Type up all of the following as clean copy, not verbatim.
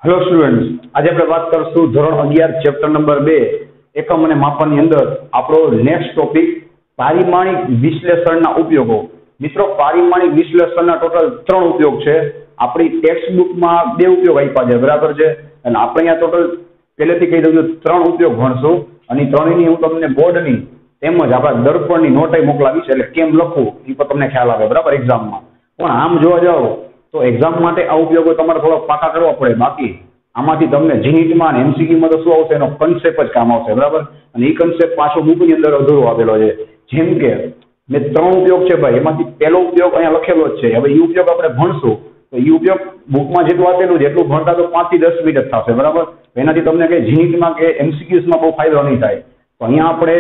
Hello students, આજે આપણે વાત કરશું ધોરણ 11 ચેપ્ટર નંબર 2 એકમ અને માપનની અંદર આપણો નેક્સ્ટ ટોપિક પારિમાણિક વિશ્લેષણના ઉપયોગો. મિત્રો, પારિમાણિક વિશ્લેષણના ટોટલ 3 ઉપયોગ છે. આપણી ટેક્સ્ટ બુકમાં 2 ઉપયોગ આપ્યા છે, બરાબર છે, અને આપણે અહીંયા ટોટલ પહેલેથી કહી દઉં છું 3 ઉપયોગ ભણશું અને ત્રણેયની હું તમને બોર્ડની તેમજ આપણા દર્પણની નોટ મોકલાવીશ, એટલે કેમ લખવું એ પણ તમને ખ્યાલ આવે, બરાબર, એક્ઝામમાં. પણ આમ જોવા જાઓ તો એક્ઝામ માટે આ ઉપયોગો તમારે થોડોક પાકા કરવા પડે. બાકી આમાંથી તમને જીનીટમાં અને એમસીક્યુમાં તો શું આવશે, એનો કન્સેપ્ટ જ કામ આવશે, બરાબર. અને એ કન્સેપ્ટ પાછો બુકની અંદર અધૂરો આપેલો છે. જેમ કે મેં 3 ઉપયોગ છે ભાઈ, એમાંથી પહેલો ઉપયોગ અહીંયા લખેલો જ છે. હવે એ ઉપયોગ આપણે ભણશું તો એ ઉપયોગ બુકમાં જેટલું આપેલું છે એટલું ભણતા તો 5 થી 10 મિનિટ જ થશે, બરાબર. એનાથી તમને કઈ જીનીટમાં કે એમસીક્યુઝમાં બહુ ફાયદો નહીં થાય. તો અહીંયા આપણે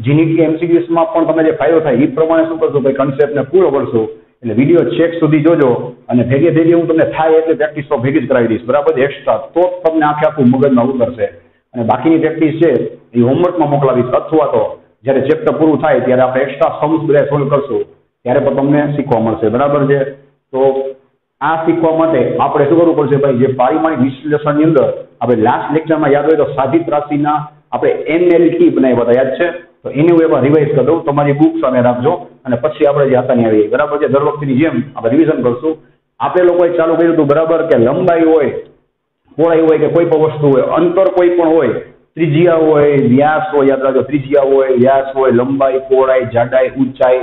જીનીટ કે એમસીક્યુઝમાં પણ તમને જે ફાયદો થાય એ પ્રમાણે શું કરશું ભાઈ, કન્સેપ્ટને પૂરો કરશું. એટલે વિડીયો છેક સુધી જોજો અને ભેગે ભેગે હું તમને થાય એટલે પ્રેક્ટિસ તો ભેગી જ કરાવી દઈશ, બરાબર, એક્સ્ટ્રા. તો તમને આખું મગજમાં ઉતરશે. અને બાકીની પ્રેક્ટિસ છે એ હોમવર્કમાં મોકલાવીશ, અથવા તો જ્યારે ચેપ્ટર પૂરું થાય ત્યારે આપણે એક્સ્ટ્રા સમ્સ બધા સોલ્વ કરશું, ત્યારે પણ તમને શીખવા મળશે, બરાબર છે. તો આ શીખવા માટે આપણે શું કરવું પડશે ભાઈ, જે પારિમાણિક વિશ્લેષણની અંદર આપણે લાસ્ટ લેક્ચરમાં યાદ હોય તો સાધિત રાશિના આપણે એનએલટી બનાવ્યા હતા, યાદ છે? તો એને હું એમાં રિવાઇઝ કરી દઉં, તમારી બુક સામે રાખજો અને પછી આપણે જે આસાની આવી, બરાબર છે. દર વખતની જેમ આપણે રિવિઝન કરશું. આપણે લોકોએ ચાલુ કર્યું હતું, બરાબર, કે લંબાઈ હોય, પહોળાઈ હોય કે કોઈ પણ વસ્તુ હોય, અંતર કોઈ પણ હોય, ત્રિજ્યા હોય, વ્યાસ હોય, યાદ રાખજો, ત્રિજ્યા હોય, વ્યાસ હોય, લંબાઈ, પહોળાઈ, જાડાઈ, ઊંચાઈ,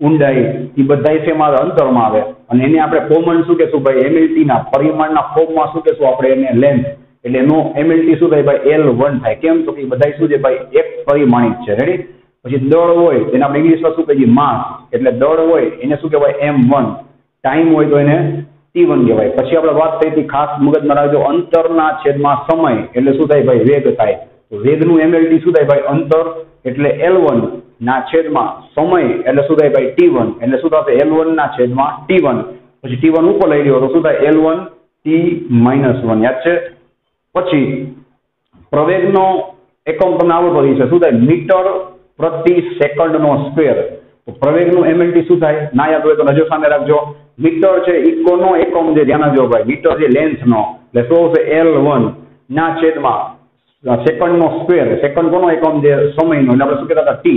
ઊંડાઈ, એ બધા શેમાં આવે? અંતરમાં આવે. અને એને આપણે કોમન શું કહેશું ભાઈ, એમએલટીના પરિમાણના ફોર્મમાં શું કહેશું આપણે એને? લેન્થ. એટલે એનો એમએલટી શું થાય ભાઈ? L1 થાય. કેમ? તો કે બધા શું છે ભાઈ? એક પરિમાણિક છે. રેડી? પછી દળ હોય એને આપણે ઇંગ્લિશમાં શું કહીએ? માસ. એટલે દળ હોય એને શું કહેવાય? M1. ટાઈમ હોય તો એને T1 કહેવાય. પછી આપણે વાત થઈ હતી, ખાસ મગજમાં રાખજો, અંતરના છેદમાં સમય એટલે શું થાય ભાઈ? વેગ થાય. તો વેગનું એમએલટી શું થાય ભાઈ? અંતર એટલે L1 ના છેદમાં સમય એટલે શું થાય ભાઈ? T1. એટલે શું થશે? L1 ના છેદમાં T1. પછી T1 ઉપર લઈ લ્યો તો શું થાય? L1 T-1. યાદ છે? પછી પ્રવેગનો એકમ તમને આવડતો છે, શું થાય? મીટર પ્રતિ સેકન્ડનો સ્ક્વેર. તો પ્રવેગનું એમએલટી શું થાય? ના યાદ હોય તો નજર સામે રાખજો. મીટર છે ઇકોનો એકમ જે ધ્યાન આપજો ભાઈ, મીટર જે લેન્થનો એટલે શું આવશે? L1 ના છેદમાં સેકન્ડનો સ્ક્વેર. સેકન્ડ કોનો એકમ? જે સમયનો, એટલે આપણે શું કહેતા હતા? T.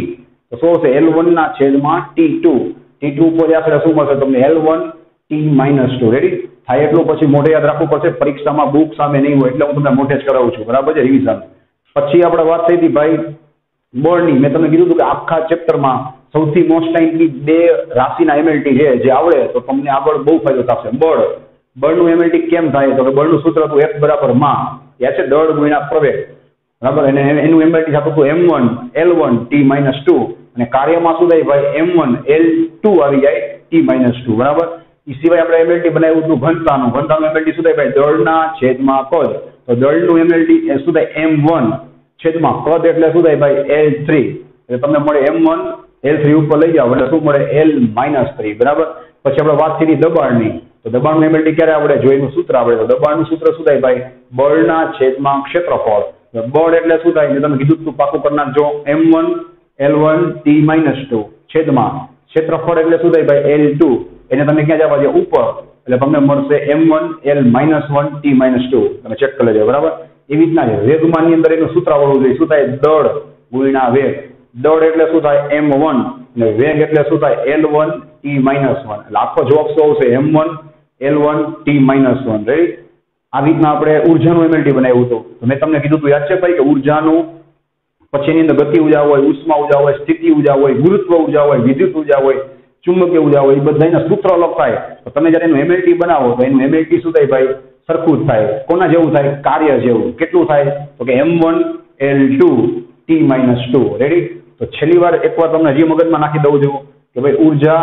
તો શું આવશે? L1 ના છેદમાં T2. T2 ઉપર આપણે શું મળશે તમને? L1 T-2. રેડી થાય એટલું પછી મોઢે યાદ રાખવું પડશે, પરીક્ષામાં બુક સામે નહીં હોય એટલે હું તમને મોઢે જ કરાવું છું, બરાબર છે, રિવિઝન. પછી આપણે વાત થઈ હતી ભાઈ બળની. મેં તમને કીધું હતું કે આખા ચેપ્ટરમાં સૌથી મોસ્ટ ટાઈમની 2 રાશિના એમએલટી છે, જે આવડે તો તમને આગળ બહુ ફાયદો થશે. બળનું એમએલટી કેમ થાય? તો કે બળનું સૂત્ર હતું F બરાબર માં, યાદ છે? દળ ગુણ્યા પ્રવેગ, બરાબર. અને એનું એમએલટી થતું હતું M1 L1 T-2. અને કાર્યમાં શું થાય ભાઈ? M1 L2 આવી જાય T-2, બરાબર. એ સિવાય આપણે એમએલટી બનાવ્યું હતું ઘનતાનું એમએલટી શું થાય ભાઈ? દળના છેદમાં કદ. તો દળનું એમએલટી શું થાય? M1 છેદમાં કદ એટલે શું થાય ભાઈ? L3. એટલે તમને મળે M1 L3 ઉપર લઈ જાવ એટલે શું મળે? L-3, બરાબર. પછી આપણે વાત કરી દબાણની. તો દબાણનું એમએલટી ક્યારે આવડે? જો એનું સૂત્ર આવડે તો દબાણનું સૂત્ર શું થાય ભાઈ? બળના છેદમાં ક્ષેત્રફળ. બળ એટલે શું થાય? તમે કીધું તું, પાકું કરી નાખજો. M1 L1 T-2 છેદમાં ક્ષેત્રફળ એટલે શું થાય ભાઈ? L2. એને તમે ક્યાં જવા દો? ઉપર. એટલે તમને મળશે M1 L-1 T-2. તમે ચેક કરી લેજો, બરાબર. એવી રીતના વેગમાનની અંદર એનું સૂત્ર આવડવું જોઈએ. શું થાય? દળ ગુણ્યા વેગ. દળ એટલે શું થાય? M1 અને વેગ એટલે શું થાય? L1 T-1. એટલે આખો જવાબ શું આવશે? M1 L1 T-1. રેડી? આવી રીતના આપણે ઉર્જાનું એમએલટી બનાવ્યું હતું. તો મેં તમને કીધું હતું, યાદ છે ભાઈ, કે ઉર્જાનું પછી એની અંદર ગતિ ઉર્જા હોય, ઉષ્મા ઉર્જા હોય, સ્થિતિ ઉર્જા હોય, ગુરુત્વ ઉર્જા હોય, વિદ્યુત ઉર્જા હોય, ચુંબકીય ઉર્જા હોય, એ બધાના સૂત્ર અલગ થાય. તો તમે જ્યારે એનું એમએલટી બનાવો તો એનું એમએલટી શું થાય ભાઈ? સરખું જ થાય. કોના જેવું થાય? કાર્ય જેવું. કેટલું થાય? તો કે M1 L2 T-2. રેડી? તો છેલ્લી વાર એકવાર તમને હજી મગજમાં નાખી દઉં છું કે ભાઈ ઉર્જા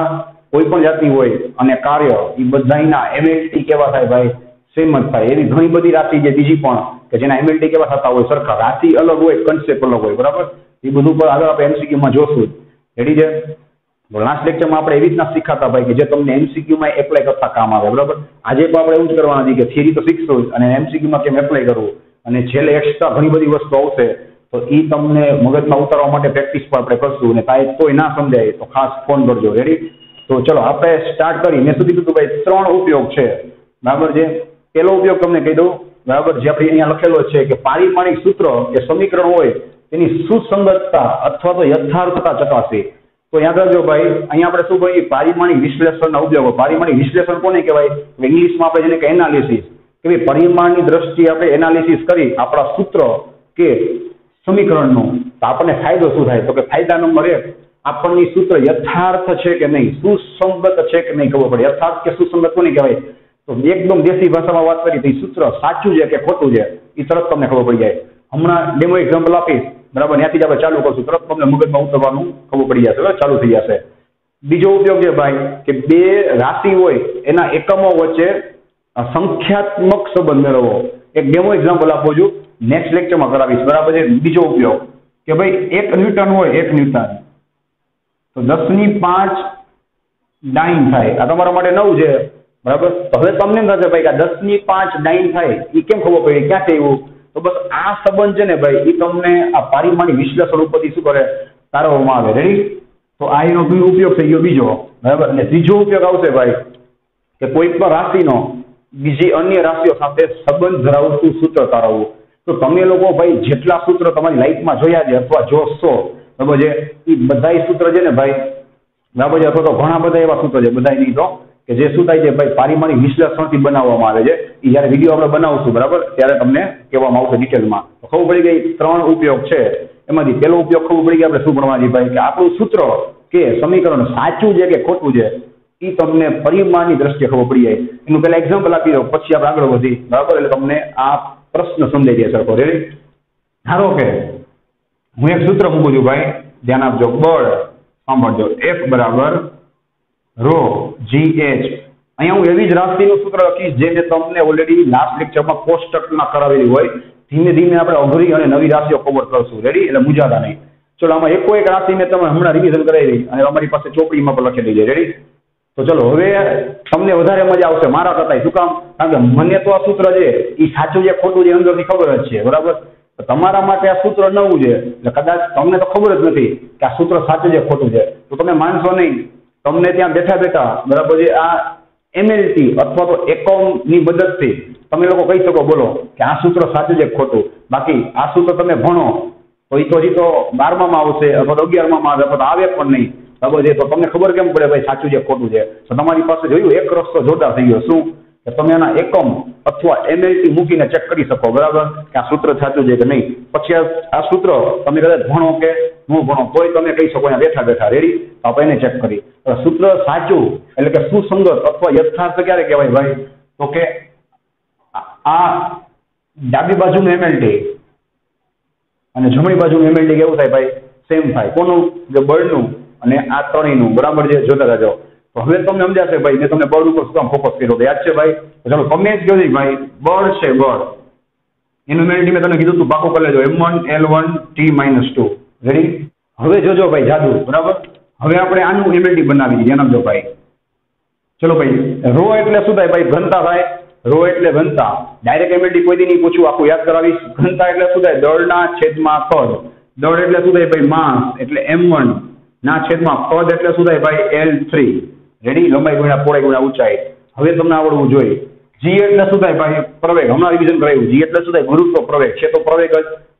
કોઈ પણ જાતની હોય અને કાર્ય એ બધાના એમએલટી કેવા થાય ભાઈ? સેમ જ થાય. એવી ઘણી બધી રાશિ છે બીજી પણ કે જેના એમએલટી કેવા થતા હોય? સરખા. રાશિ અલગ હોય, કન્સેપ્ટ અલગ હોય, બરાબર. એ બધું પણ આગળ આપણે એમસીક્યુમાં જોશું. રેડી છે? લાસ્ટ લેક્ચરમાં આપણે એવી રીતના શીખાતા ભાઈ કે જે તમને એમસીક્યુમાં એપ્લાય કરતા કામ આવે, બરાબર. આજે પણ આપણે એવું જ કરવાના છે કે થિયરી તો શીખશું અને એમસીક્યુમાં કેમ એપ્લાય કરવું, અને છેલ્લે એક્સ્ટ્રા ઘણી બધી વસ્તુ આવશે તો એ તમને મગજમાં ઉતારવા માટે પ્રેક્ટિસ પણ આપણે કરશું. અને કાંઈ કોઈ ના સમજાય તો ખાસ ફોન કરજો. રેડી? તો ચલો આપણે સ્ટાર્ટ કરી. મેં શું કીધું હતું ભાઈ? 3 ઉપયોગ છે, બરાબર છે. પહેલો ઉપયોગ તમને કહી દઉં, બરાબર, જે આપણે અહીંયા લખેલો છે કે પારિમાણિક સૂત્ર કે સમીકરણ હોય તેની સુસંગતતા અથવા તો યથાર્થતા ચકાસવી. તો યાદ રાખજો ભાઈ, અહીંયા આપણે શું કહીએ? પારિમાણિક વિશ્લેષણના ઉપયોગો. પારિમાણિક વિશ્લેષણ કોને કહેવાય? ઇંગ્લિશમાં આપણે જેને એનાલિસિસ, કે ભાઈ પરિમાણની દ્રષ્ટિએ આપણે એનાલિસિસ કરી આપણા સૂત્ર કે સમીકરણનું, તો આપણને ફાયદો શું થાય? તો કે ફાયદા નંબર 1, આપણને સૂત્ર યથાર્થ છે કે નહીં, સુસંગત છે કે નહીં ખબર પડે. યથાર્થ કે સુસંગત કોને કહેવાય? તો એકદમ દેશી ભાષામાં વાત કરી તો સૂત્ર સાચું છે કે ખોટું છે એ તરત તમને ખબર પડી જાય. હમણાં ડેમો એક્ઝામ્પલ આપીશ, બરાબર, ત્યાંથી જ આપણે ચાલુ કરશું, તરત તમને મગજમાં ઉતરવાનું ખબર પડી જશે, ચાલુ થઈ જશે. બીજો ઉપયોગ છે ભાઈ કે બે રાશિ હોય એના એકમો વચ્ચે સંખ્યાત્મક સંબંધ મેળવવો. એક ડેમો એક્ઝામ્પલ આપું છું, નેક્સ્ટ લેક્ચરમાં કરાવીશ, બરાબર છે. બીજો ઉપયોગ કે ભાઈ 1 ન્યૂટન હોય, 1 ન્યૂટન તો 10⁵ ડાઇન થાય. આ તમારા માટે નવું છે, બરાબર. તો હવે તમને એમ થશે ભાઈ કે 10⁵ ડાઇન થાય એ કેમ ખબર પડી, ક્યાંથી આવ્યું? તો બસ આ સંબંધ છે ને ભાઈ, એ તમને આ પારિમાણિક વિશ્લેષણ ઉપરથી શું કરે? તારવવામાં આવે. રેડી? તો આ એનો ઉપયોગ થઈ ગયો બીજો, બરાબર. અને ત્રીજો ઉપયોગ આવશે ભાઈ કે કોઈ પણ રાશિનો બીજી અન્ય રાશિઓ સાથે સંબંધ ધરાવતું સૂત્ર તારવવું. તો તમે લોકો ભાઈ જેટલા સૂત્ર તમારી લાઈફમાં જોયા છે અથવા જોશો, બરાબર છે, એ બધા સૂત્ર છે ને ભાઈ, બરાબર છે, અથવા તો ઘણા બધા એવા સૂત્ર છે, બધા નહીં તો, કે જે શું થાય છે ભાઈ પારિમાણિક વિશ્લેષણથી બનાવવામાં આવે છે. એ જ્યારે વિડીયો આપણે બનાવશું, બરાબર, ત્યારે તમને કહેવામાં આવશે ડિટેલમાં. તો ખબર પડી ગઈ 3 ઉપયોગ છે. એમાંથી પહેલો ઉપયોગ ખબર પડી ગઈ આપણે શું ભણવાની ભાઈ, કે આપણું સૂત્ર કે સમીકરણ સાચું છે કે ખોટું છે એ તમને પરિમાણની દ્રષ્ટિએ ખબર પડી જાય. એનું પહેલા એક્ઝામ્પલ આપી દો, પછી આપણે આગળ વધી, બરાબર. એટલે તમને આ પ્રશ્ન સમજાઈ જાય સરખો. રેડી? ધારો કે હું એક સૂત્ર મૂકું છું ભાઈ, ધ્યાન આપજો. બળ, સાંભળજો, F બરાબર ρ/GH. અહીંયા હું એવી જ રાશિનું સૂત્ર લખીશ જે મેં તમને ઓલરેડી લાસ્ટ લેક્ચરમાં કોષ્ટકમાં કરાવેલી હોય. ધીમે ધીમે આપણે અઘરી અને નવી રાશિઓ કવર કરશું. રેડી? એટલે મૂંઝાતા નહીં. ચલો, આમાં એક રાશિ મેં તમે હમણાં રિવિઝન કરાવી અને અમારી પાસે ચોપડીમાં પણ લખેલી છે. રેડી? તો ચલો, હવે તમને વધારે મજા આવશે મારા કરતા. શું કામ? કારણ કે મને તો આ સૂત્ર છે એ સાચું છે ખોટું છે અંદરથી ખબર જ છે, બરાબર. તમારા માટે આ સૂત્ર નવું છે એટલે કદાચ તમને તો ખબર જ નથી કે આ સૂત્ર સાચું છે ખોટું છે. તો તમે માનશો નહીં, તમને ત્યાં બેઠા બેઠા, બરાબર છે, આ MLT અથવા તો એકમની મદદથી તમે લોકો કહી શકો, બોલો કે આ સૂત્ર સાચું છે ખોટું. બાકી આ સૂત્ર તમે ભણો તો એ તો હજી તો 12માં આવશે અથવા તો 11માં આવે, અથવા તો આવે પણ નહીં, બરાબર છે. તો તમને ખબર કેમ પડે ભાઈ સાચું છે ખોટું છે? તો તમારી પાસે જોયું એક રસ્તો જોરદાર થઈ ગયો. શું? કે તમે આના એકમ અથવા MLT મૂકીને ચેક કરી શકો, બરાબર, કે આ સૂત્ર સાચું છે કે નહીં. પછી આ સૂત્ર તમે કદાચ ભણો કે ન ભણો તોય તમે કહી શકો અહીંયા બેઠા બેઠા. રેડી? આપણે એને ચેક કરી. સૂત્ર સાચું એટલે કે સુસંગત અથવા યથાર્થ ક્યારે કહેવાય ભાઈ? તો કે આ ડાબી બાજુનું MLT અને જમણી બાજુનું MLT કેવું થાય ભાઈ? સેમ થાય. કોનું? જે બળનું અને આ ત્રણેયનું, બરાબર છે. જોતા રહેજો. તો હવે તમને સમજાશે ભાઈ, મેં તમને બળ ઉપર શું કામ ફોકસ કર્યો, યાદ છે ભાઈ? ચાલો તમે જ કહો ભાઈ, બળ છે, બળ એનું MLT મેં તમને કીધું તું, પાકું કરી લેજો, M1L1T-2. રેડી? હવે જોજો ભાઈ જાદુ, બરાબર. હવે આપણે આનું MLT બનાવી ધ્યાન આપજો ભાઈ. ચલો ભાઈ, રો એટલે શું થાય ભાઈ? ઘનતા થાય. રો એટલે ઘનતા. ડાયરેક્ટ MLT કોઈ દી નહીં પૂછું, આખું યાદ કરાવીશ. ઘનતા એટલે શું થાય? દળના છેદમાં કદ. દળ એટલે શું થાય ભાઈ? માસ એટલે M1 ના છેદમાં કદ એટલે શું થાય ભાઈ? L3. રેડી? લંબાઈ ગુણ્યા પહોળાઈ ગુણ્યા ઊંચાઈ. હવે તમને આવડવું જોઈએ. G એટલે શું થાય ભાઈ? પ્રવેગ. હમણાં રિવિઝન કરાવ્યું. G એટલે શું થાય? ગુરુત્વ પ્રવેગ છે તો પ્રવેગ જ.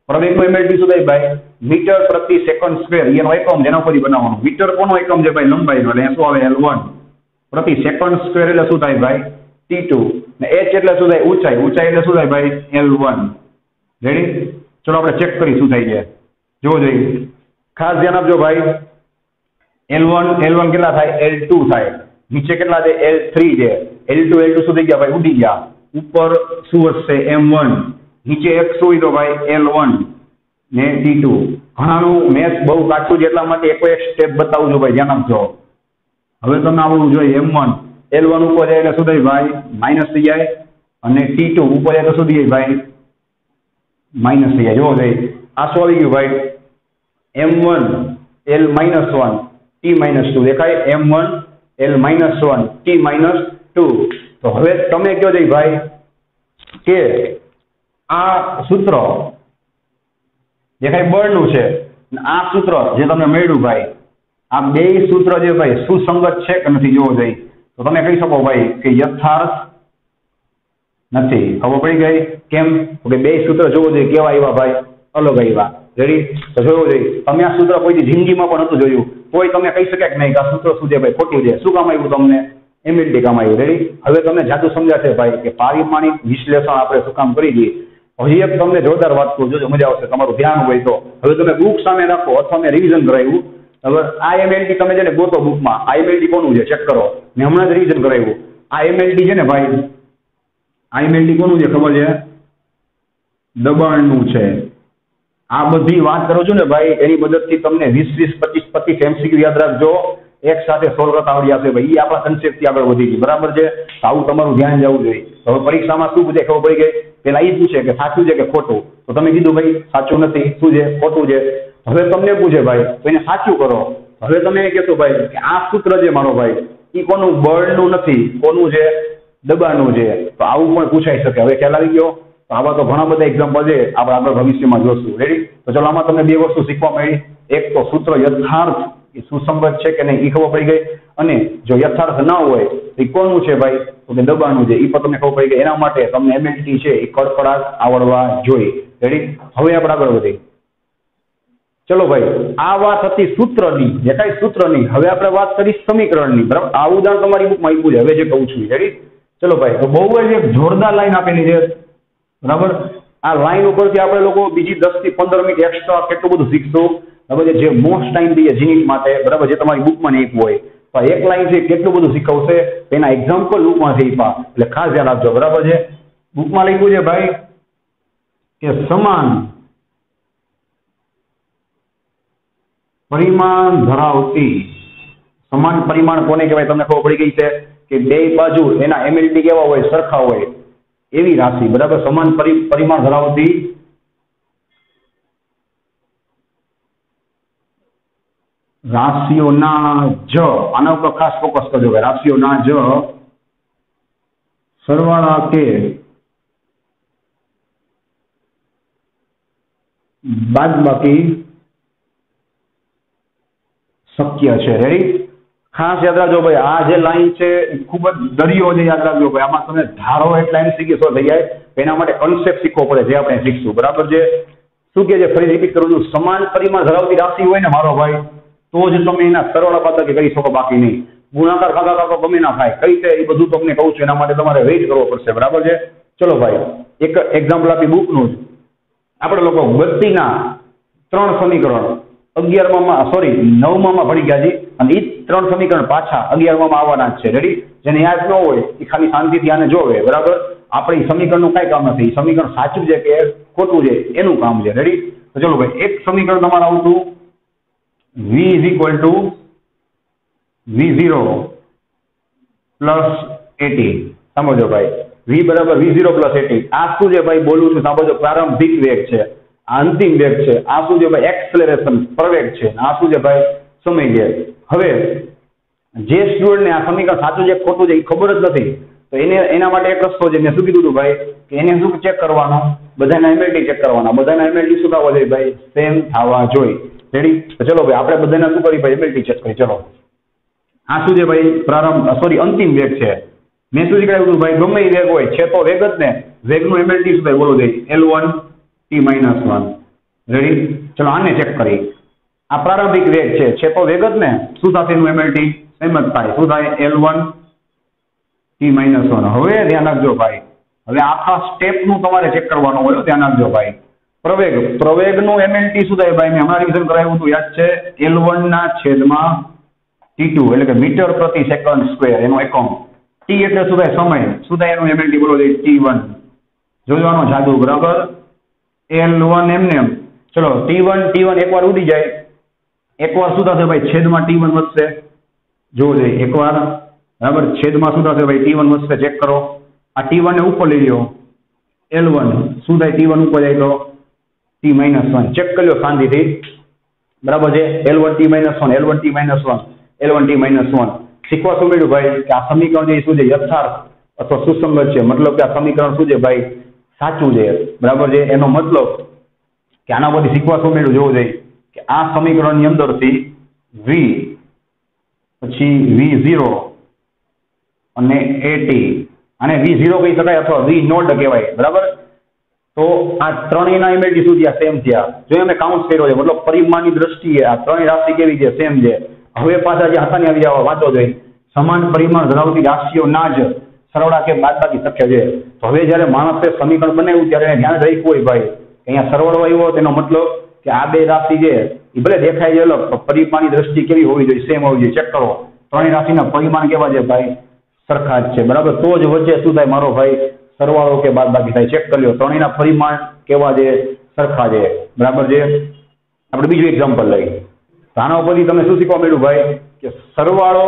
પ્રવેગનો MLT શું થાય ભાઈ? મીટર પ્રતિ સેકન્ડ સ્ક્વેર. એનો એકમ જેના પરથી બનાવવાનો. મીટર કોનો એકમ છે ભાઈ? લંબાઈનો. એટલે શું આવે? L1 પ્રતિ સેકન્ડ સ્ક્વેર એટલે શું થાય ભાઈ? T2. ને h એટલે શું થાય? ઊંચાઈ. ઊંચાઈ એટલે શું થાય ભાઈ? L1. રેડી? ચલો આપણે ચેક કરી શું થાય છે. જોવો જોઈએ. ખાસ ધ્યાન આપજો ભાઈ. L1 કેટલા થાય? L2 થાય. નીચે કેટલા છે? L3 છે. L2 શું થઈ ગયા ભાઈ? ઉડી ગયા. ઉપર શું વધશે? M1. નીચે એક શું હોય તો ભાઈ? L1 ને T2. ઘણાનું મેથ્સ બહુ કાચું છે એટલા માટે એક સ્ટેપ બતાવું છું ભાઈ, ધ્યાન આપજો. હવે તમે આવડવું જોઈએ. M1 L1 ઉપર જાય એટલે શું થાય ભાઈ? માઇનસ થઈ જાય. અને T2 ઉપર જાય તો શું થઈ જાય ભાઈ? માઇનસ થઈ જાય. જોવો જોઈએ. આ શું આવી ગયું ભાઈ? M1 L-1 T-2 દેખાય? M1 L-1 T-2. તો હવે તમે કહો છો ભાઈ કે આ સૂત્ર દેખાય બળનું છે, આ સૂત્ર જે તમને મળ્યું ભાઈ, આ બે સૂત્ર જે ભાઈ સુસંગત છે કે નથી જોવો જોઈએ. તો તમે કહી શકો ભાઈ કે યથાર્થ નથી. ખબર પડી ગઈ? કેમ? તો કે બે સૂત્ર જોવો જોઈએ કેવા આવ્યા ભાઈ, અલગ આવ્યા. રેડી? તો જોવું જોઈએ. તમે આ સૂત્ર કોઈ જિંદગીમાં પણ નતું જોયું, કોઈ તમે કહી શકે કે નહીં કે આ સૂત્ર શું છે ભાઈ, ખોટું છે. શું કામ આવ્યું તમને? એમએલટી કામ આવ્યું. રેડી? હવે તમને જાદુ સમજાશે ભાઈ કે પારિમાણિક વિશ્લેષણ આપણે શું કામ કરી દઈએ. હજી એક તમને જોરદાર વાત કહું, જોજો મજા આવશે, તમારું ધ્યાન હોય તો. હવે તમે બુક સામે રાખો અથવા મેં રિવિઝન કરાવ્યું. હવે આ એમએલટી તમે છે ને ગોતો બુકમાં, આ એમએલટી કોનું છે ચેક કરો. મેં હમણાં જ રિવિઝન કરાવ્યું. આ એમએલટી છે ને ભાઈ, આ એમએલટી કોનું છે ખબર છે? દબાણનું છે. આ બધી વાત કરો છો ને ભાઈ, એની મદદથી તમને 20, 20, 25 એમસીક્યુ યાદ રાખજો, એક સાથે સોલ્વ કરતા આવડી જશે ભાઈ. એ આપણા કન્સેપ્ટથી આગળ વધી ગઈ. બરાબર છે? આવું તમારું ધ્યાન જવું જોઈએ. હવે પરીક્ષામાં શું પૂછે ખબર પડી ગઈ? પેલા એ પૂછે કે સાચું છે કે ખોટું, તો તમે કીધું ભાઈ સાચું નથી, શું છે? ખોટું છે. હવે તમને પૂછે ભાઈ તો એને સાચું કરો. હવે તમે એ કહેશો ભાઈ કે આ સૂત્ર છે મારો ભાઈ, એ કોનું? બળનું નથી. કોનું છે? દબાણનું છે. તો આવું પણ પૂછાઈ શકે. હવે ખ્યાલ આવી ગયો? તો આવા તો ઘણા બધા એક્ઝામ્પલ છે, આપણે આગળ ભવિષ્યમાં જોશું. રેડી? તો ચલો, આમાં તમને બે વસ્તુ શીખવા મળી. એક તો સૂત્ર યથાર્થ એ સુસંગત છે કે નહીં એ ખબર પડી ગઈ, અને જો યથાર્થ ના હોય તો એ કોનું છે ભાઈ, તો કે દબાણનું છે. એ પણ તમને ખબર પડી ગઈ. એના માટે તમને એમએલટી છે એ કડકડાટ આવડવા જોઈએ. રેડી? હવે આપણે આગળ વધીએ. ચલો ભાઈ, આ વાત હતી સૂત્રની, જે કાંઈ સૂત્રની. હવે આપણે વાત કરી સમીકરણની. બરાબર? આ ઉદાહરણ તમારી બુકમાં આપ્યું છે, હવે જે કહું છું. રેડી? ચલો ભાઈ, તો બહુ જ એક જોરદાર લાઈન આપેલી છે. બરાબર? આ લાઈન ઉપરથી આપણે લોકો બીજી 10 થી 15 મિનિટ એક્સ્ટ્રા કેટલું બધું શીખશું. બરાબર? જે મોસ્ટ ટાઈમ દઈએ જીનિટ માટે, બરાબર, જે તમારી બુકમાં નહીં હોય, તો એક લાઈન છે કેટલું બધું શીખવશે. એના એક્ઝામ્પલ બુકમાંથી આપ્યા, એટલે ખાસ ધ્યાન આપજો. બરાબર છે? બુકમાં લખ્યું છે ભાઈ કે સમાન પરિમાણ ધરાવતી, સમાન પરિમાણ કોને કહેવાય તમને ખબર પડી ગઈ છે કે બે બાજુ એના એમએલટી કેવા હોય? સરખા હોય એવી રાશિ. બરાબર? સમાન પરિમાણ ધરાવતી રાશિઓના જ, આના ઉપર ખાસ ફોકસ કરજો કે રાશિઓના જ સરવાળા કે બાદબાકી શક્ય છે. રેડી? ખાસ યાદ રાખજો ભાઈ, આ જે લાઈન છે ખૂબ જ દરિયો છે, યાદ રાખજો ભાઈ. આમાં તમે ધારો એટલા એમસીક્યુ સો થઈ જાય. એના માટે કન્સેપ્ટ શીખવો પડે, જે આપણે શીખશું. બરાબર છે? શું કે છે? ફરી રિપીટ કરું છું. સમાન પરિમાણ ધરાવતી રાશિ હોય ને મારો ભાઈ, તો જ તમે એના સરવાળા બાદબાકી કરી શકો, બાકી નહીં. ગુણાકાર ભાગાકાર ગમે ના થાય. કઈ રીતે એ બધું તમને કહું છું. એના માટે તમારે વેઇટ કરવો પડશે. બરાબર છે? ચલો ભાઈ, એક એક્ઝામ્પલ આપી બુકનું જ. આપણે લોકો ગતિના 3 સમીકરણ 9માં ભણી ગયા છે, અને એ 3 સમીકરણ પાછા 11માં આવવાના જ છે. રેડી? જેને યાદ ન હોય એ ખાલી શાંતિથી આને જોવે. બરાબર? આપણે સમીકરણનું કઈ કામ નથી. સમીકરણ સાચું છે કે ખોટું છે એનું કામ છે. રેડી? તો ચલો ભાઈ, એક સમીકરણ તમારે આવતું v = v0 + 80. સમજો ભાઈ, v બરાબર v0 + 80. આ શું છે ભાઈ? બોલું છું સાંભળજો. પ્રારંભિક વેગ છે, આ અંતિમ વેગ છે. આ શું છે ભાઈ? એક્સેલરેશન, પ્રવેગ છે. આ શું છે ભાઈ? સમય છે. હવે જે સ્ટુડન્ટને આ સમીકરણ સાચું છે ખોટું છે એ ખબર જ નથી, તો એના માટે એક રસ્તો છે. મેં શું કીધું હતું ભાઈ કે એને શું ચેક કરવાનું? બધાના એમએલટી ચેક કરવાના. બધાના એમએલટી શું થવા જોઈએ ભાઈ? સેમ થવા જોઈએ. રેડી? તો ચલો ભાઈ, આપણે બધાના શું કરી ભાઈ? એમએલટી ચેક કરી. ચલો, આ શું છે ભાઈ? અંતિમ વેગ છે. મેં શું શીખવાડ્યું હતું ભાઈ? ગમે એ વેગ હોય છે તો વેગ જ ને. વેગનું એમએલટી શું થાય? બોલો ભાઈ, L1 t - 1. રેડી? ચલો, આને ચેક કરી. આ પ્રારંભિક વેગ છે તો વેગ જ ને. શું થશે એનું એમએલટી? એમ જ થાય. શું થાય? L1 t - 1. હવે ધ્યાન રાખજો ભાઈ, હવે આખા સ્ટેપનું તમારે ચેક કરવાનું હોય. ધ્યાન રાખજો ભાઈ. પ્રવેગનું એમએલટી શું થાય ભાઈ? મેં હમણાં રિવિઝન કરાવ્યું હતું, યાદ છે? L1/t2, એટલે કે મીટર પ્રતિ સેકન્ડ સ્ક્વેર એનો એકમ. t એટલે શું થાય? સમય. શું થાય એનું એમએલટી? બોલો t1. જોવાનો જાદુ. બરાબર? L1 એમને. ચલો, t1 એકવાર ઉડી જાય, એકવાર શું થશે ભાઈ? છેદમાં t1 વધશે. જોવો જોઈએ એકવાર. બરાબર? છેદમાં શું થશે ભાઈ? t1 વધશે. ચેક કરો. આ t1 ને ઉપર લઈ લ્યો. L1 શું થાય? t1 ઉપર જાય તો t - 1. ચેક કરી લો શાંતિથી. બરાબર છે? L1 t - 1, L1 t - 1, L1 t - 1. શીખવા શું મળ્યું ભાઈ? કે આ સમીકરણ જે શું છે? યથાર્થ અથવા સુસંગત છે. મતલબ કે આ સમીકરણ શું છે ભાઈ? સાચું છે. બરાબર છે? એનો મતલબ કે આના પરથી શીખવા શું મળ્યું? જોવું જોઈએ કે આ સમીકરણની અંદરથી v, પછી v0 અને 80 આને V0 કહી શકાય અથવા V નોટ કહેવાય, બરાબર. તો આ ત્રણેયના એમએલટી શું થયા? સેમ થયા. જો અમે કાઉન્ટ કર્યો છે, મતલબ પરિમાણની દ્રષ્ટિએ આ ત્રણેય રાશિ કેવી છે? સેમ છે. હવે પાછા જે હતા ને આવી જવા વાંચો જોઈએ, સમાન પરિમાણ ધરાવતી રાશિઓના જ સરવાળા કે બાદબાકી શક્ય છે. તો હવે જ્યારે માણસે સમીકરણ બનાવ્યું ત્યારે એને ધ્યાન રાખ્યું હોય ભાઈ, કે અહીંયા સરવાળો આવ્યો તેનો મતલબ કે આ બે રાશિ છે એ ભલે દેખાય છે અલગ, પણ પરિમાણની દ્રષ્ટિ કેવી હોવી જોઈએ? સેમ હોવી જોઈએ. ચેક કરો, ત્રણેય રાશિના પરિમાણ કેવા છે ભાઈ? સરખા જ છે, બરાબર. તો જ વચ્ચે શું થાય મારો ભાઈ? સરવાળો કે બાદબાકી થાય. ચેક કરી લો, ત્રણેયના પરિમાણ કેવા છે? સરખા છે, બરાબર છે. આપણે બીજું એક્ઝામ્પલ લઈએ. આના ઉપરથી તમને શું શીખવા મળ્યું ભાઈ? કે સરવાળો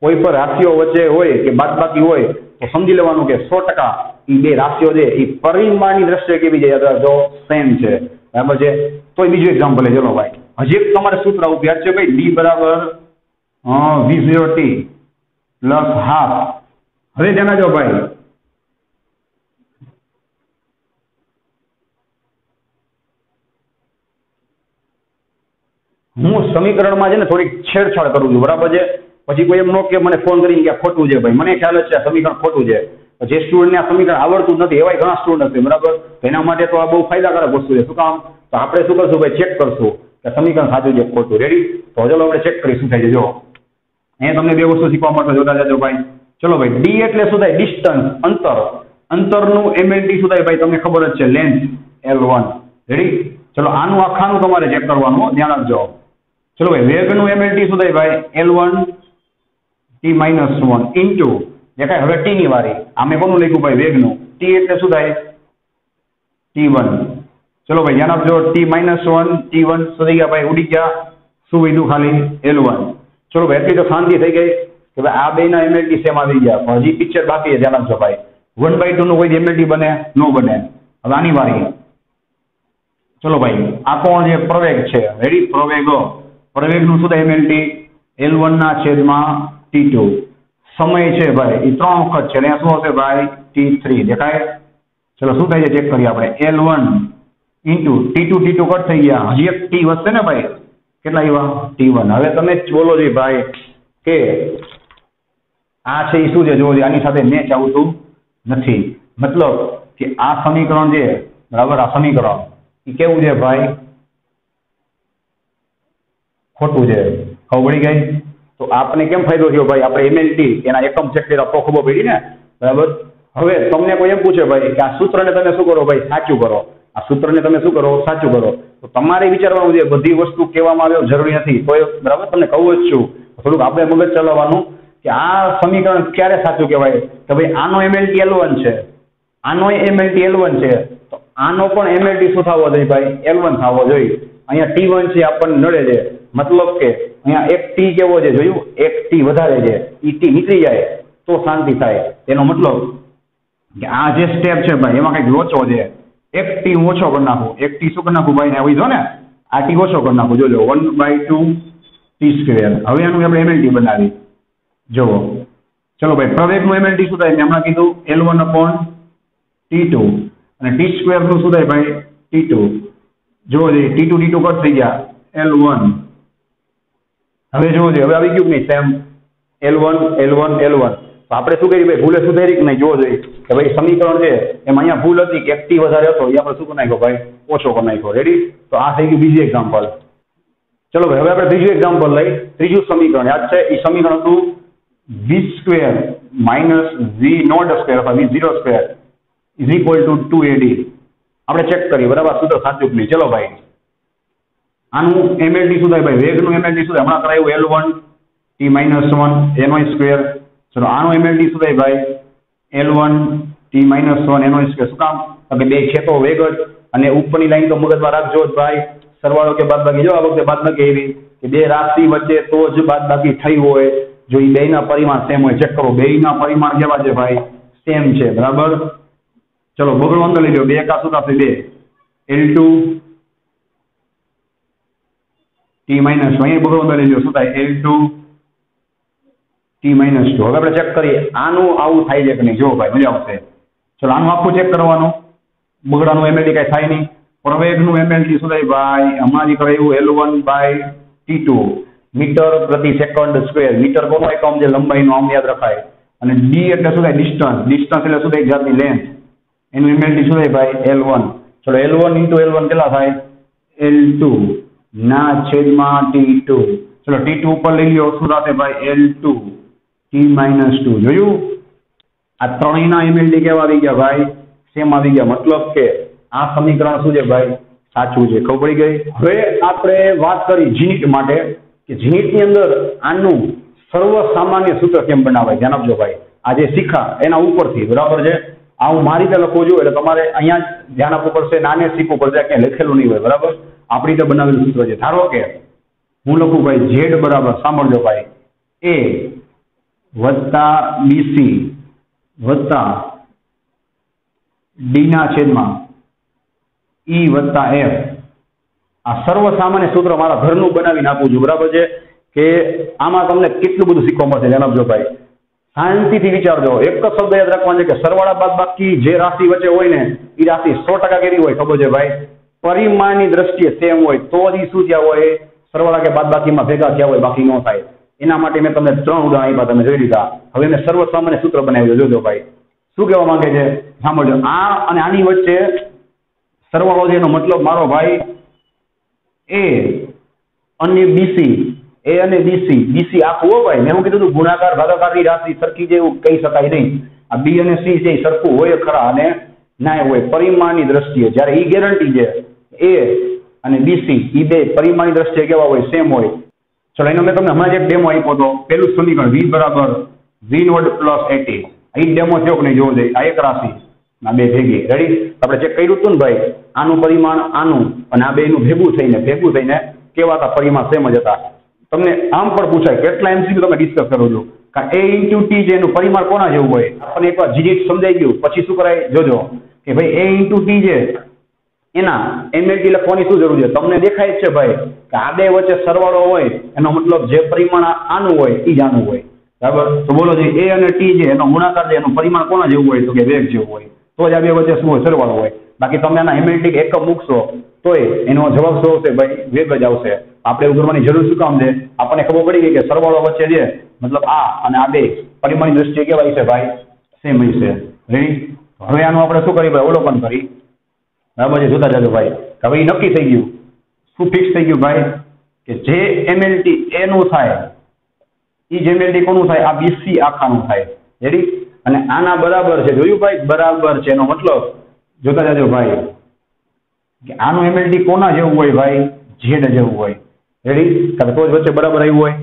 કોઈ પણ રાશિઓ વચ્ચે હોય કે બાદબાકી હોય તો સમજી લેવાનું કે 100% એ બે રાશિઓ છે એ પરિમાણની દ્રષ્ટિએ કેવી છે? જો સેમ છે, બરાબર છે. તો બીજું એક્ઝામ્પલ લે. ચલો ભાઈ, હજી એક તમારે સૂત્ર યાદ છે ભાઈ, D બરાબર V0T પ્લસ હાફ. હવે ધ્યાન જો ભાઈ, હું સમીકરણમાં છે ને થોડીક છેડછાડ કરું છું, બરાબર છે. પછી કોઈ એમ ન કે મને ફોન કરીને કે ખોટું છે ભાઈ, મને ખ્યાલ જ છે આ સમીકરણ ખોટું છે. જે સ્ટુડન્ટને આ સમીકરણ આવડતું નથી એવા ઘણા સ્ટુડન્ટ હશે, બરાબર. એના માટે તો આ બહુ ફાયદાકારક વસ્તુ છે. શું કામ? તો આપણે શું કરશું ભાઈ? ચેક કરશું કે સમીકરણ સાચું છે ખોટું. રેડી? તો ચલો આપણે ચેક કરીશું શું થાય છે. જો અહીંયા તમને બે વસ્તુ શીખવા મળશે, જોતા જજો ભાઈ. ચલો ભાઈ, ડી એટલે શું થાય? ડિસ્ટન્સ, અંતર. અંતરનું એમએલટી શું થાય ભાઈ? તમને ખબર જ છે, લેન્થ L1. રેડી? ચલો આનું આખાનું તમારે ચેક કરવાનું, ધ્યાન રાખજો. ચલો ભાઈ, વેગનું એમએલટી શું થાય ભાઈ? L1 T-1 ઇન્ટુ દેખાય હવે ટી ની વારી. આમે કોનું લખ્યું ભાઈ? વેગનું. ટી એટલે શું થાય? T1. ચલો ભાઈ ધ્યાન આપજો, T-1 T1 શું થઈ ગયા ભાઈ? ઉડી ગયા. શું વધ્યું? ખાલી L1. ચલો ભાઈ, એટલી તો શાંતિ થઈ ગઈ કે ભાઈ આ બેના એમએલટી સેમ આવી ગયા. પણ હજી પિક્ચર બાકી છે, ધ્યાન આપજો ભાઈ. 1/2 નું કોઈ એમએલટી બને? ન બને. હવે આની વારી. ચલો ભાઈ, આ કોણ છે? પ્રવેગ છે. રેડી? પ્રવેગો. પ્રવેગનું શું થાય? એમએલટી L1 ના છેદમાં T2. સમય છે ભાઈ એ 3 વખત છે, અહીંયા શું હશે ભાઈ? T3. દેખાય? ચલો શું થાય છે ચેક કરીએ આપણે. L1 ઇન્ટુ T2 કટ થઈ ગયા, હજી એક T વધશે ને ભાઈ? કેટલા આવ્યા? T1. હવે તમે જ બોલો છો ભાઈ કે આ છે એ શું છે? જોવો, આની સાથે મેચ આવતું નથી. મતલબ કે આ સમીકરણ છે, બરાબર, આ સમીકરણ એ કેવું છે ભાઈ? ખોટું છે. ખબર પડી ગઈ? તો આપણે કેમ ફાયદો થયો ભાઈ? આપણે એમએલટી એના એકમ ચેક કર્યા તો ખબર પડી ને, બરાબર. હવે તમને કોઈ એમ પૂછે ભાઈ કે આ સૂત્રને તમે શું કરો ભાઈ? સાચું કરો. આ સૂત્રને તમે શું કરો? સાચું કરો. તો તમારે વિચારવાનું છે, બધી વસ્તુ કહેવામાં આવે જરૂરી નથી. તો બરાબર તમને કહું જ છું, થોડુંક આપણે મગજ ચલાવવાનું કે આ સમીકરણ ક્યારે સાચું કહેવાય? કે ભાઈ આનો એમએલટી L1 છે, આનો એમએલટી L1 છે, તો આનો પણ એમએલટી શું થવો જોઈએ ભાઈ? L1 થવો જોઈએ. અહીંયા T1 છે આપણને નડે છે, મતલબ કે અહીંયા એક ટી કેવો છે? જોયું? એક ટી વધારે છે, ઈ ટી નીકળી જાય તો શાંતિ થાય. તેનો મતલબ કે આ જે સ્ટેપ છે ભાઈ એમાં કંઈક લોચો છે. એક ટી ઓછો કરી નાખું. એક ટી શું કરી નાખું ભાઈ? આવી જો ને, આ ટી ઓછો કરી નાખું. જોજો 1/2 T². હવે આનું આપણે એમએલટી બનાવી. જુઓ, ચલો ભાઈ, પ્રવેગનું એમએલટી શું થાય? મેં હમણાં કીધું L1/T2 અને T² નું શું થાય ભાઈ? T2. જોવો જોઈએ, T2 કટ થઈ ગયા, L1. હવે જોવો જોઈએ, હવે આવી ગયું નહીં સેમ? L1. તો આપણે શું કરીએ ભાઈ? ભૂલે સુધારી કે નહીં? જોવો જોઈએ કે ભાઈ સમીકરણ છે એમાં અહીંયા ભૂલ હતી કે એક ટી વધારે હતો, એ આપણે શું કરી નાખ્યો ભાઈ? ઓછો કરી નાખ્યો. રેડી? તો આ થઈ ગયું બીજું એક્ઝામ્પલ. ચલો ભાઈ, હવે આપણે ત્રીજું એક્ઝામ્પલ લઈ. ત્રીજું સમીકરણ યાદ છે? એ સમીકરણ હતું V² - V0² અથવા V0² = 2AD. આપણે ચેક કરીએ, બરાબર, સૂત્ર સાચું કે નહીં. ચલો ભાઈ, આનું એમએલટી શું થાય ભાઈ? વેગનું એમએલટી શું થાય? હમણાં કરાયું L1 T-1 NY². ચલો આનું એમએલટી શું થાય ભાઈ? L1 T-1 NY². શું કામ? કે બે છે તો વેગ જ, અને ઉપરની લાઈન તો મગજમાં રાખજો જ ભાઈ. સરવાળો કે બાદબાકી. જો આ વખતે બાદબાકી એવી કે બે રાશિ વચ્ચે તો જ બાદબાકી થઈ હોય જો એ બેયના પરિમાણ સેમ હોય. ચેક કરો, બેયના પરિમાણ કેવા છે ભાઈ? સેમ છે, બરાબર. ચલો બગડો અંદર લઈ લો. 2 એકા શું થશે? 2 L2 T-2. અહીં બગડો અંદર લઈ લો. શું થાય? L2 T-2. હવે આપણે ચેક કરીએ આનું આવું થાય છે કે નહીં. જો ભાઈ મજા આવશે. ચલો આનું આખું ચેક કરવાનું. બગડાનું એમએલટી કઈ થાય નહીં. પ્રવેગનું એમએલટી શું થાય ભાઈ? હમણાં જે કરાયું L1/T2 મીટર પ્રતિ સેકન્ડ સ્ક્વેર. મીટર કોનો એકમ છે? લંબાઈનો. આમ યાદ રખાય. અને ડી એટલે શું થાય? ડિસ્ટન્સ. ડિસ્ટન્સ એટલે શું થાય? એક જાતની લેન્થ. એનું એમએલટી શું થાય ભાઈ? L1. ચલો L1 ઇન્ટુ L1 કેટલા થાય? L2 ના છેદમાં T2. ચલો T2 ઉપર લઈ લ્યો, શું થશે ભાઈ? L2 T-2. જોયું? આ ત્રણેયના એમએલટી કેવા આવી ગયા ભાઈ? સેમ આવી ગયા. મતલબ કે આ સમીકરણ શું છે ભાઈ? સાચું છે. ખબર પડી ગઈ? હવે આપણે વાત કરી જીનિટ માટે કે જીનિટની અંદર આનું સર્વસામાન્ય સૂત્ર કેમ બનાવાય? ધ્યાન આપજો ભાઈ. આ જે શીખા એના ઉપરથી, બરાબર છે? આ હું મારી રીતે લખું છું એટલે તમારે અહીંયા જ ધ્યાન આપવું પડશે, નાને શીખવું પડશે, ક્યાંય લખેલું નહીં હોય, બરાબર? આપણી રીતે બનાવેલું સૂત્ર છે. ધારો કે હું લખું ભાઈ ઝેડ બરાબર, સાંભળજો ભાઈ, એ વત્તા બીસી વત્તા ડી ના છેદમાં ઈ વત્તા એફ. આ સર્વસામાન્ય સૂત્ર મારા ઘરનું બનાવીને આપું છું, બરાબર છે? કે આમાં તમને કેટલું બધું શીખવા મળશે. ધ્યાન આપજો ભાઈ, શાંતિથી વિચારજો. એક જ શબ્દ યાદ રાખવાનો છે કે સરવાળા બાદબાકી જે રાશિ વચ્ચે હોય ને એ રાશિ 100% કેવી હોય? ખબર છે ભાઈ? પરિમાણની દ્રષ્ટિએ સેમ હોય તો જ શું થયા હોય? સરવાળા કે બાદબાકીમાં ભેગા થયા હોય, બાકી ન થાય. એના માટે મેં તમને 3 ઉદાહરણ આપ્યા, તમે જોઈ લીધા. હવે મેં સર્વસામાન્ય સૂત્ર બનાવ્યું, જોજો ભાઈ શું કહેવા માંગે છે. સાંભળજો, આ અને આની વચ્ચે સરવાળો છે એનો મતલબ મારો ભાઈ એ અને બીસી, એ અને બીસી, બીસી આખું હો ભાઈ. મેં હું કીધું ગુણાકાર ભાગાકારની રાશિ સરખી છે એવું કહી શકાય નહીં. આ બી અને સી છે સરખું હોય ખરા અને ના હોય પરિમાણની દ્રષ્ટિએ. જ્યારે ઈ ગેરંટી છે એ અને બીસી ઈ બે પરિમાણની દ્રષ્ટિએ કેવા હોય? સેમ હોય. ચલો એનો મેં તમને હમણાં જ એક ડેમો આપ્યો હતો. પેલું સમીકરણ v બરાબર v0 પ્લસ 80. આ ડેમો થયો કે નહીં જોવો જોઈએ. આ એક રાશિ આ બે ભેગી, રેડી? આપણે ચેક કર્યું હતું ને ભાઈ, આનું પરિમાણ આનું અને આ બેનું ભેગું થઈને કેવા હતા? પરિમાણ સેમ જ હતા. તમને આમ પણ પૂછાય કેટલા એમસીક્યુ તમે ડિસ્કસ કરો છો? કારણ એ ઇન્ટુ ટી છે એનું પરિમાણ કોના જેવું હોય? આપણને એકવાર જીજીટ સમજાઈ ગયું પછી શું કરાય? જોજો કે ભાઈ એ ઇન્ટુ ટી છે એના એમએલટી લખવાની શું જરૂર છે? તમને દેખાય જ છે ભાઈ કે આ બે વચ્ચે સરવાળો હોય એનો મતલબ જે પરિમાણ આનું હોય એ જ આનું હોય, બરાબર? તો બોલો જે એ અને ટી છે એનો ગુણાકાર છે એનું પરિમાણ કોના જેવું હોય? તો કે વેગ જેવું હોય. તો જ આ બે વચ્ચે શું હોય? સરવાળો હોય. બાકી તમે આના એમએલટી એકમ મૂકશો તોય એનો જવાબ શું આવશે ભાઈ? વેગ જ આવશે. આપણે એવું કરવાની જરૂર શું કામ છે? આપણને ખબર પડી ગઈ કે સરવાળો વચ્ચે છે મતલબ આ અને આ બે પરિમાણની દ્રષ્ટિએ કેવા છે ભાઈ? સેમ છે. રેડી? હવે આનું આપણે શું કરી ભાઈ? અવલોકન કરી, બરાબર છે? જોતા જાજો ભાઈ. હવે એ નક્કી થઈ ગયું. શું ફિક્સ થઈ ગયું ભાઈ? કે જે એમએલટી એનું થાય એ જે એમએલટી કોનું થાય? આ બીસી આખાનું થાય. રેડી? અને આના બરાબર છે. જોયું ભાઈ? બરાબર છે એનો મતલબ જોતા જાજો ભાઈ કે આનું એમએલટી કોના જેવું હોય ભાઈ? ઝેડ જેવું હોય. રેડી? કારણ તો જ વચ્ચે બરાબર આવ્યું હોય.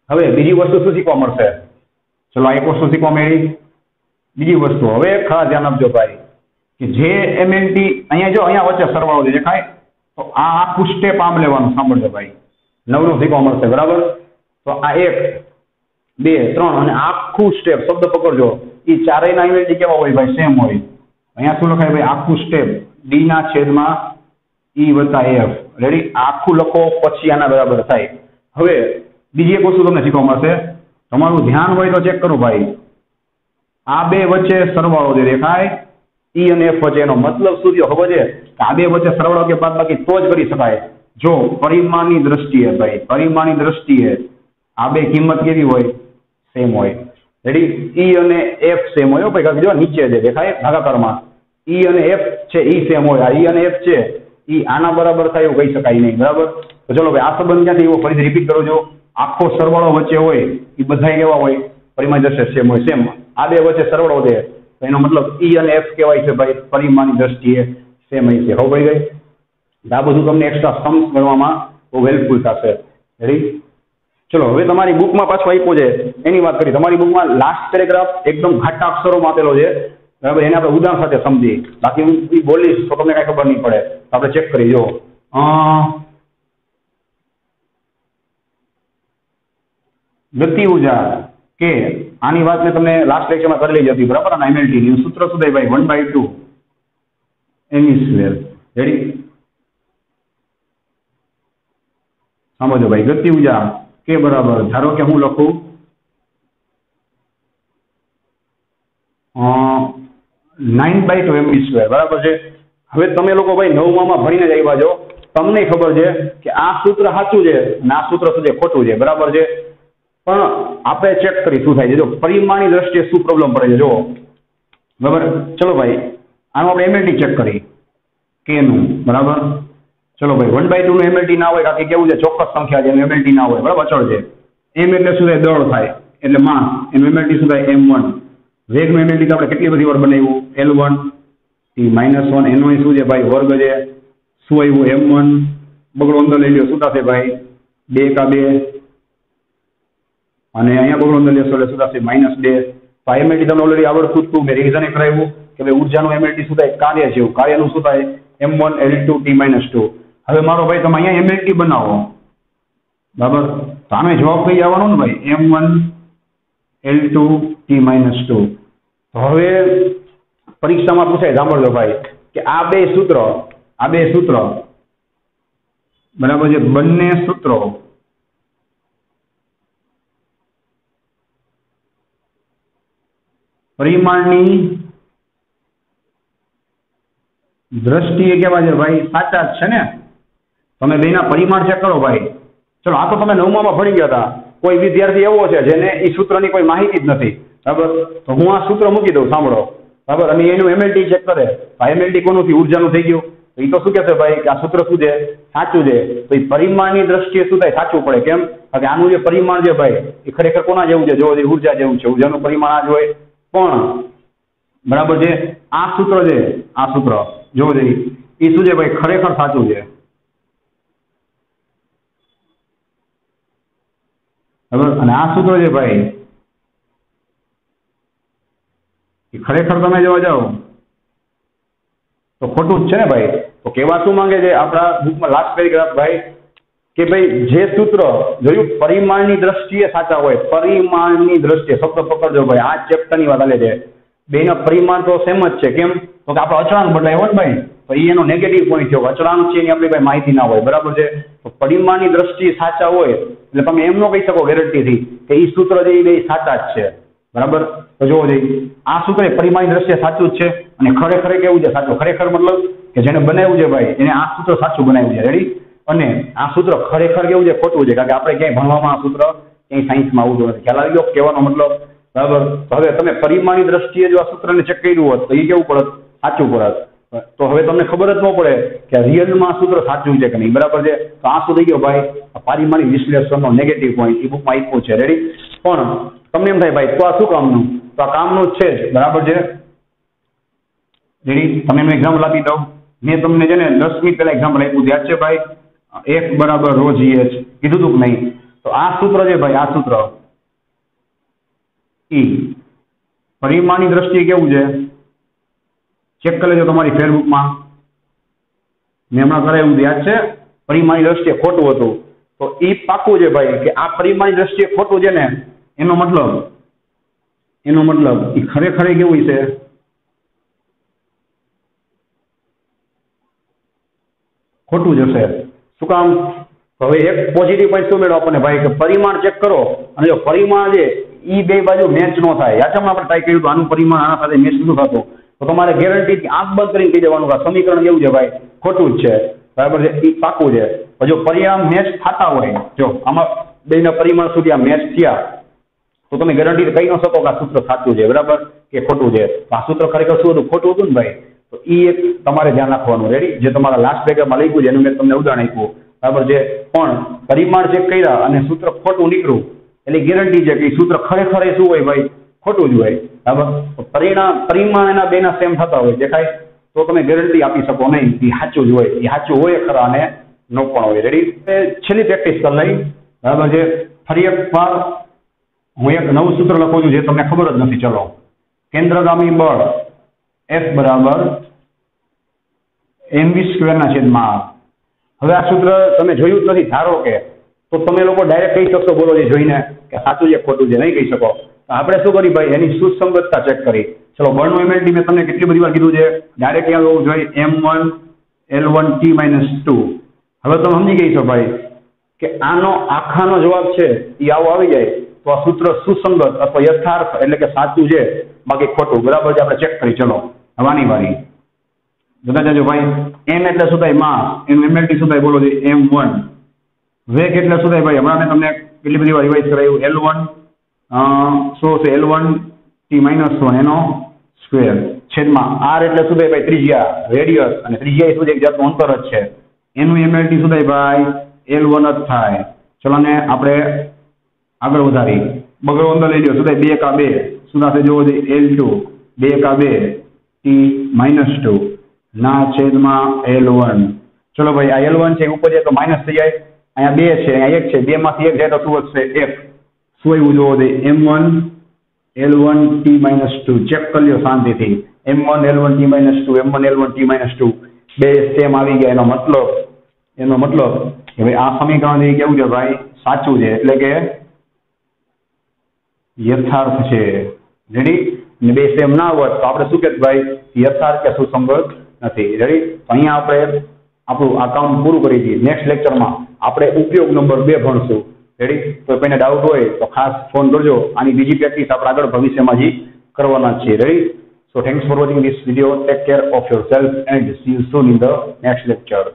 હવે બીજી વસ્તુ શું શીખવા મળશે? ચલો આ એક વસ્તુ શીખવા મળી. બીજી વસ્તુ હવે ખાસ ધ્યાન આપજો ભાઈ કે જે એમએલટી અહીંયા જો અહીંયા વચ્ચે સરવાળો દેખાય તો આ આખું સ્ટેપ આમ લેવાનું. સાંભળજો ભાઈ, નવનું શીખવા મળશે, બરાબર? તો આ 1 2 3 અને આખું સ્ટેપ શબ્દ પકડજો. એ ચારેયના એમએલટી કેવા હોય ભાઈ? સેમ હોય. અહીંયા શું લખાય ભાઈ? આખું સ્ટેપ ડી ના છેદમાં ઈ વત્તા એફ. રેડી? આખું લખો પછી આના બરાબર થાય. હવે બીજી એક વસ્તુ તમને શીખવા મળશે. તમારું ધ્યાન હોય તો ચેક કરું ભાઈ. આ બે વચ્ચે સરવાળો જે દેખાય ઈ અને એફ વચ્ચે, એનો મતલબ શું થયો ખબર છે? કે આ બે વચ્ચે સરવાળો કે બાદબાકી તો જ કરી શકાય જો પરિમાણની દ્રષ્ટિએ ભાઈ, પરિમાણની દ્રષ્ટિએ આ બે કિંમત કેવી હોય? સેમ હોય. રેડી? ઈ અને એફ સેમ હોય ભાઈ. કારણ કે જો નીચે જે દેખાય ભાગાકારમાં ઈ અને એફ છે ઈ સેમ હોય. આ ઈ અને એફ છે ઈ આના બરાબર થાય એવું કહી શકાય નહીં, બરાબર? તો ચલો ભાઈ આ સંબંધ ક્યાંથી એવો ફરીથી રિપીટ કરો છો. આખો સરવાળો વચ્ચે હોય એ બધા કેવા હોય? પરિમાણ દ્રષ્ટિએ સેમ હોય. સેમ. આ બે વચ્ચે સરવાળો છે તો એનો મતલબ ઈ અને એફ કહેવાય છે ભાઈ પરિમાણની દ્રષ્ટિએ સેમ હોય છે. ખબર પડી ગઈ? આ બધું તમને એક્સ્ટ્રા સમ્સ ગણવામાં બહુ હેલ્પફુલ થશે. રેડી? ચલો હવે તમારી બુકમાં પાછું આપ્યું છે એની વાત કરી. તમારી બુકમાં લાસ્ટ પેરેગ્રાફ એકદમ ઘાટા અક્ષરોમાં આપેલો છે, બરાબર? એને આપણે ઉદાહરણ સાથે સમજીએ. બાકી હું બોલીશ તો તમને કઈ ખબર નહીં પડે. આપણે ચેક કરી જો. ગતિ ઉર્જા કે આની વાત મેં તમને લાસ્ટ લેક્ચરમાં કરેલી હતી, બરાબર? અને એમએલટી નું સૂત્ર શું થાય ભાઈ? 1/2 mv². રેડી? સમજો ભાઈ. ગતિ ઉર્જા કે બરાબર ધારો કે હું લખું 9/2 mv², બરાબર છે? હવે તમે લોકો ભાઈ 9માં ભણીને જ આવ્યા છો, તમને ખબર છે કે આ સૂત્ર સાચું છે અને આ સૂત્ર શું છે? ખોટું છે, બરાબર છે? પણ આપણે ચેક કરી શું થાય છે. જો પરિમાણની દ્રષ્ટિએ શું પ્રોબ્લેમ પડે છે જુઓ, બરાબર. ચલો ભાઈ આનું આપણે એમએલટી ચેક કરી કે નું, બરાબર. ચલો ભાઈ 1/2 નું એમએલટી ના હોય, કારણ કે કેવું છે ચોક્કસ સંખ્યા છે એનું એમએલટી ના હોય, બરાબર, અચળ છે. એમ એટલે શું થાય, દળ થાય એટલે માસ, એનું એમએલટી શું થાય m1. વેગનું એમએલટી તો આપણે કેટલી બધી વાર બનાવ્યું, L1 t -1, એનો શું છે ભાઈ વર્ગ છે. શું આવ્યું m1, બગડો અંદર લઈ લ્યો શું થશે ભાઈ 2 કા 2, અને અહીંયા બગડો અંદર લેશો એટલે શું થશે -2. તો આ એમએલટી તમને ઓલરેડી આવડતું જ હતું, મેં રિવિઝન કરાવ્યું કે ભાઈ ઉર્જાનું એમએલટી શું થાય, કાર્ય છે, કાર્યનું શું થાય m1 L2 t -2. હવે મારો ભાઈ તમે અહીંયા એમએલટી બનાવો, બરાબર. તો આનો જવાબ કઈ આવવાનો ને ભાઈ m1 L2 t -2. તો હવે પરીક્ષામાં પૂછાય, સાંભળજો ભાઈ, કે આ બે સૂત્ર બરાબર છે, બંને સૂત્રો પરિમાણની દ્રષ્ટિએ કેવા છે ભાઈ, સાચા જ છે ને. તમે બેના પરિમાણ ચેક કરો ભાઈ. ચલો આ તો તમે 9માં ભણી ગયા હતા. કોઈ વિદ્યાર્થી એવો છે જેને એ સૂત્રની કોઈ માહિતી જ નથી, બરાબર. તો હું આ સૂત્ર મૂકી દઉં, સાંભળો, બરાબર. અને એનું એમએલટી ચેક કરે, આ એમએલટી કોનું થયું, ઉર્જાનું થઈ ગયું. તો એ તો શું કહેશે ભાઈ કે આ સૂત્ર શું છે, સાચું છે. તો એ પરિમાણની દ્રષ્ટિએ શું થાય, સાચું પડે. કેમ? કારણ કે આનું જે પરિમાણ છે ભાઈ એ ખરેખર કોના જેવું છે, જો ઉર્જા જેવું છે. ઉર્જાનું પરિમાણ આ જ હોય. પણ બરાબર છે, આ સૂત્ર છે, આ સૂત્ર જોવો જોઈએ એ શું છે ભાઈ, ખરેખર સાચું છે, બરાબર. અને આ સૂત્ર છે ભાઈ એ ખરેખર તમે જોવા જાઓ તો ખોટું જ છે ને ભાઈ. તો કહેવા શું માંગે છે આપણા બુકમાં લાસ્ટ પેરેગ્રાફ ભાઈ, કે ભાઈ જે સૂત્ર જોયું પરિમાણની દ્રષ્ટિએ સાચા હોય, પરિમાણની દ્રષ્ટિએ, શબ્દ પકડજો ભાઈ, આ ચેપ્ટરની વાત ચાલે છે. બેના પરિમાણ તો સેમ જ છે. કેમ? તો કે આપણો અચળાંક બદલાય હોય ને ભાઈ, તો એનો નેગેટિવ પોઈન્ટ થયો. અચળાંક છે એની આપણી પાસે માહિતી ના હોય, બરાબર છે. તો પરિમાણની દ્રષ્ટિએ સાચા હોય એટલે તમે એમ ન કહી શકો ગેરંટીથી કે એ સૂત્ર જે એ બે સાચા જ છે, બરાબર. તો જોવો જોઈએ આ સૂત્ર પરિમાણની દ્રષ્ટિએ સાચું જ છે. અને ખરેખર કેવું છે સાચું, ખરેખર મતલબ કે જેને બનાવ્યું છે ભાઈ એને આ સૂત્ર સાચું બનાવ્યું છે, રેડી. અને આ સૂત્ર ખરેખર કેવું છે, ખોટું છે. કારણ કે આપણે ક્યાંય ભણવામાં આ સૂત્ર ક્યાંય સાયન્સમાં આવતું નથી. ખ્યાલ આવી ગયો કહેવાનો મતલબ, બરાબર. તો હવે તમે પરિમાણની દ્રષ્ટિએ જો આ સૂત્રને ચેક કર્યું હોત તો એ કેવું પડત, સાચું પડત. તો હવે તમને ખબર જ ન પડે કે રિયલમાં આ સૂત્ર સાચું છે કે નહીં, બરાબર છે. તો આ શું થઈ ગયો ભાઈ, પારિમાણિક વિશ્લેષણનો નેગેટિવ પોઈન્ટ એ બુકમાં આપ્યું છે, રેડી. પણ તમને એમ થાય ભાઈ તો આ શું કામનું, તો આ કામનું જ છે જ, બરાબર છે, રેડી. તમે એનું એક્ઝામ્પલ આપી દઉં. મેં તમને છે ને 10 મિનિટ પહેલા એક્ઝામ્પલ આપ્યું, યાદ છે ભાઈ, F બરાબર ρ GH કીધું હતું કે નહીં. તો આ સૂત્ર છે ભાઈ, આ સૂત્ર પરિમાણની દ્રષ્ટિએ કેવું છે, ચેક કરી લેજો તમારી ફેરબુકમાં. મેં હમણાં કરાવ્યું યાદ છે, પરિમાણની દ્રષ્ટિએ ખોટું હતું. તો એ પાકું છે ભાઈ કે આ પરિમાણની દ્રષ્ટિએ ખોટું છે ને, એનો મતલબ એ ખરેખર કેવું છે, ખોટું જશે. શું કામ? હવે એક પોઝિટિવ પોઈન્ટ શું મેળવો આપણને ભાઈ કે પરિમાણ ચેક કરો અને જો પરિમાણ છે એ બે બાજુ મેચ ન થાય, યાદ છે આપણે ટ્રાય કર્યું તો આનું પરિમાણ આના સાથે મેચ નથી થતું, તો તમારે ગેરંટી આંખ બંધ કરીને કહી દેવાનું કે સમીકરણ કેવું છે ભાઈ, ખોટું જ છે, બરાબર છે, એ પાકું છે. જો પરિણામ મેચ થતા હોય, જો આમાં બેના પરિમાણ સુધી આ મેચ થયા તો તમે ગેરંટી કહી ન શકો કે આ સૂત્ર સાચું છે, બરાબર કે ખોટું છે. આ સૂત્ર ખરેખર શું હતું, ખોટું હતું ને ભાઈ. તો એ એક તમારે ધ્યાન રાખવાનું, રેડી. જે તમારા લાસ્ટ પેપરમાં લખ્યું છે એનું મેં તમને ઉદાહરણ આપ્યું, બરાબર છે. પણ પરિમાણ ચેક કર્યા અને સૂત્ર ખોટું નીકળ્યું એટલે ગેરંટી છે કે સૂત્ર ખરેખર શું હોય ભાઈ, ખોટું જ હોય, બરાબર. પરિમાણ એના બેના સેમ થતા હોય દેખાય તો તમે ગેરંટી આપી શકો નહીં, એ સાચું જ હોય, એ સાચું હોય ખરા અને ન પણ હોય, રેડી. છેલ્લી પ્રેક્ટિસ કરી લઈ, બરાબર છે. ફરી એક વાર હું એક નવું સૂત્ર લખું છું જે તમને ખબર જ નથી. ચલો, કેન્દ્રગામી બળ F બરાબર mv²/r. હવે આ સૂત્ર તમે જોયું જ નથી ધારો કે, તો તમે લોકો ડાયરેક્ટ કહી શકશો, બોલો જે જોઈને કે સાચું છે ખોટું છે, નહીં કહી શકો. આપણે શું કરી ભાઈ, એની સુસંગતતા ચેક કરી. ચલો, બળનું એમએલટી મેં તમને કેટલી બધી વાર કીધું છે, ડાયરેક્ટ યાદ હોવું જોઈએ, m1 L1 t -2. હવે તમે સમજી ગઈ છો ભાઈ કે આનો આખાનો જવાબ છે એ આવો આવી જાય તો આ સૂત્ર સુસંગત અથવા યથાર્થ એટલે કે સાચું છે, બાકી ખોટું, બરાબર છે. આપણે ચેક કરી. ચલો, હવાની વારી જોતા જજો ભાઈ. m એટલે શું થાય, માસ, એનું એમએલટી શું થાય બોલો, m1. વેગ એટલે શું થાય ભાઈ, હમણાં મેં તમને કેટલી બધી વાર રિવાઇઝ કરાયું L1 શું છે L1 t-1 એનો સ્ક્વેર છેદમાં r એટલે શું થાય ભાઈ ત્રિજ્યા રેડિયસ અને ત્રિજ્યા એ શું છે એક જાતનું અંતર જ છે એનું MLT શું થાય ભાઈ L1 જ થાય ચલો ને આપણે આગળ વધારી બગડો અંદર લઈ લ્યો શું થાય 2 શું થશે જોવો L2 2 t-2 ના છેદમાં L1 ચલો ભાઈ આ L1 છે ઉપર જાય તો માઇનસ થઈ જાય અહીંયા 2 છે અહીંયા 1 છે 2 માંથી 1 જાય તો શું વધશે 1 શું એવું જોવો M1 L1 t-2 ચેક કરી લ્યો શાંતિથી M1 L1 t-2 M1 L1 t-2 બે સેમ આવી ગયા એનો મતલબ કે ભાઈ આ સમીકરણ જે કેવું છે ભાઈ સાચું છે એટલે કે યથાર્થ છે રેડી ને બે સેમ ના હોય તો આપણે શું કહેવાય ભાઈ યથાર્થ કે સુસંગત નથી રેડી તો અહીંયા આપણે આપણું આ કામ પૂરું કરી દઈએ નેક્સ્ટ લેક્ચરમાં આપણે ઉપયોગ નંબર 2 ભણશું રેડી તો કોઈને ડાઉટ હોય તો ખાસ ફોન કરજો આની બીજી પ્રેક્ટિસ આપણે આગળ ભવિષ્યમાં જ કરવાના છે ready so thanks for watching this video take care of yourself and C you soon in the next lecture